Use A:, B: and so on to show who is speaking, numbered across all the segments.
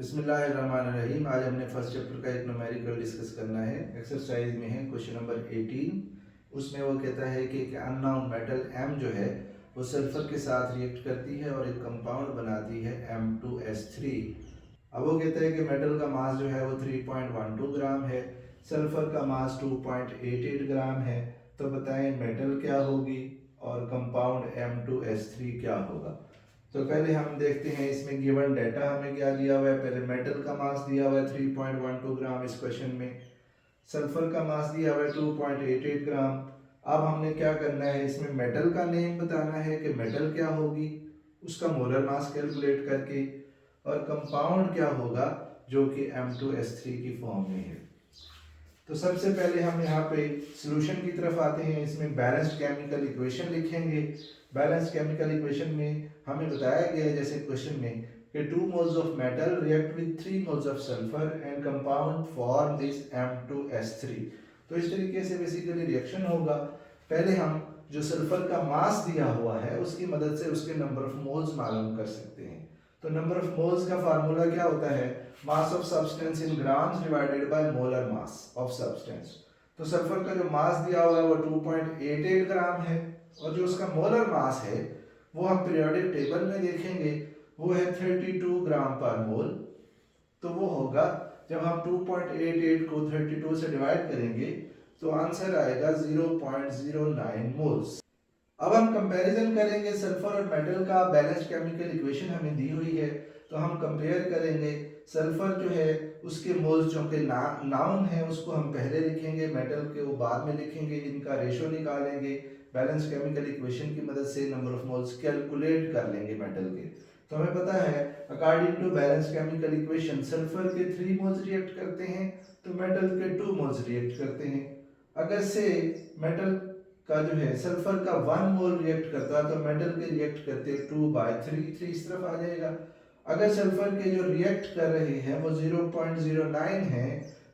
A: बिस्मिल्लाहिर्रहमानिर्रहीम। आज हमने फर्स्ट चैप्टर का एक न्यूमेरिकल डिस्कस करना है। एक्सरसाइज में है क्वेश्चन नंबर 18। उसमें वो कहता है कि एक अननोन मेटल M जो है वो सल्फर के साथ रिएक्ट करती है और एक कंपाउंड बनाती है M2S3। अब वो कहता है कि मेटल का मास जो है वो 3.12 ग्राम है, सल्फर का मास 2.88 ग्राम है। तो बताएं मेटल क्या होगी और कंपाउंड M2S3 क्या होगा। तो पहले हम देखते हैं इसमें गिवन डाटा हमें क्या दिया हुआ है। पहले मेटल का मास दिया हुआ है 3.12 ग्राम इस क्वेश्चन में, सल्फर का मास दिया हुआ है 2.88 ग्राम। अब हमने क्या करना है, इसमें मेटल का नेम बताना है कि मेटल क्या होगी, उसका मोलर मास कैलकुलेट करके, और कंपाउंड क्या होगा जो कि M2S3 की फॉर्म में है। तो सबसे पहले हम यहाँ पे सॉल्यूशन की तरफ आते हैं। इसमें बैलेंस्ड केमिकल इक्वेशन लिखेंगे। बैलेंस्ड केमिकल इक्वेशन में हमें बताया गया है जैसे क्वेश्चन में कि 2 moles of metal react with 3 moles of sulfur and compound form this M2S3। तो इस तरीके से बेसिकली रिएक्शन होगा। पहले हम जो सल्फर का मास दिया हुआ है उसकी मदद से उसके नंबर ऑफ मोल्स मालूम कर सकते हैं। तो नंबर ऑफ मोल्स का फार्मूला क्या होता है, mass of substance in grams divided by molar mass of substance. तो सल्फर का जो मास दिया हुआ है वो 2.88 ग्राम है और जो उसका मोलर मास है वो हम पीरियोडिक टेबल में देखेंगे वो है 32 ग्राम पर मोल। तो वो होगा जब हम 2.88 को 32 से डिवाइड करेंगे तो आंसर आएगा 0.09 मोल्स। अब हम कंपैरिजन करेंगे सल्फर और मेटल का। बैलेंस्ड केमिकल इक्वेशन हमें दी हुई है तो हम कंपेयर करेंगे। सल्फर जो है उसके मोल्स जो कि नाउन है उसको हम पहले लिखेंगे, मेटल के वो बाद में लिखेंगे, इनका रेशो निकालेंगे। बैलेंस्ड केमिकल इक्वेशन की मदद से नंबर ऑफ मोल्स कैलकुलेट कर लेंगे मेटल के। तो हमें पता है according to balanced chemical equation sulphur के 3 मोल्स रिएक्ट करते हैं तो मेटल के 2 मोल्स रिएक्ट करते हैं। अगर से मेटल का जो है सल्फर का 1 मोल रिएक्ट करता है तो मेटल के रिएक्ट करते 2/3 इस तरफ आ जाएगा। अगर सल्फर के जो रिएक्ट कर रहे हैं वो 0.09 है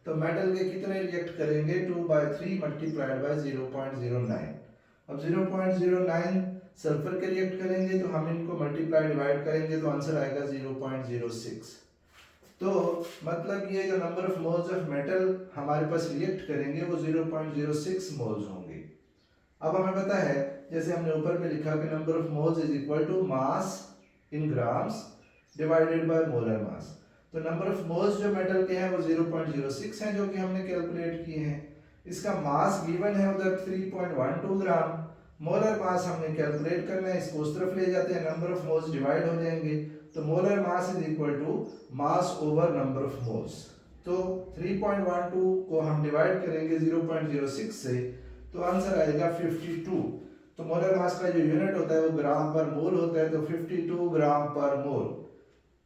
A: तो मेटल के कितने रिएक्ट करेंगे, 2/3 मल्टीप्लाइड बाय 0.09। अब 0.09 सल्फर के रिएक्ट करेंगे तो हम इनको मल्टीप्लाई डिवाइड करेंगे तो आंसर आएगा 0.06। तो मतलब ये जो number of moles of metal हमारे पास रिएक्ट करेंगे वो 0.06 मोल्स होंगे। अब हमें पता है जैसे हमने ऊपर में लिखा कि number of moles is equal to mass in grams divided by molar mass. तो नंबर ऑफ मोल्स जो मेटल के हैं वो 0.06 हैं जो कि हमने कैलकुलेट किए हैं। इसका मास गिवन है उधर 3.12 ग्राम। मोलर मास हमने कैलकुलेट करना है, इसको उस तरफ ले जाते हैं, नंबर ऑफ मोल्स डिवाइड हो जाएंगे तो molar mass is equal to mass over number of moles. तो 3.12 को हम डिवाइड करेंगे 0.06 से तो आंसर आएगा 52। तो मोलर मास का जो यूनिट होता है वो ग्राम पर मोल होता है तो 52 ग्राम पर मोल।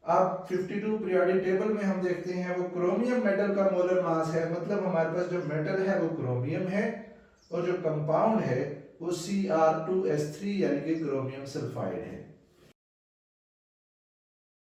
A: अब 52 पीरियोडिक टेबल में हम देखते हैं वो क्रोमियम मेटल का मोलर मास है, मतलब हमारे पास जो मेटल है वो क्रोमियम है और जो कंपाउंड है वो Cr2S3 यानी कि क्रोमियम सल्फाइड है।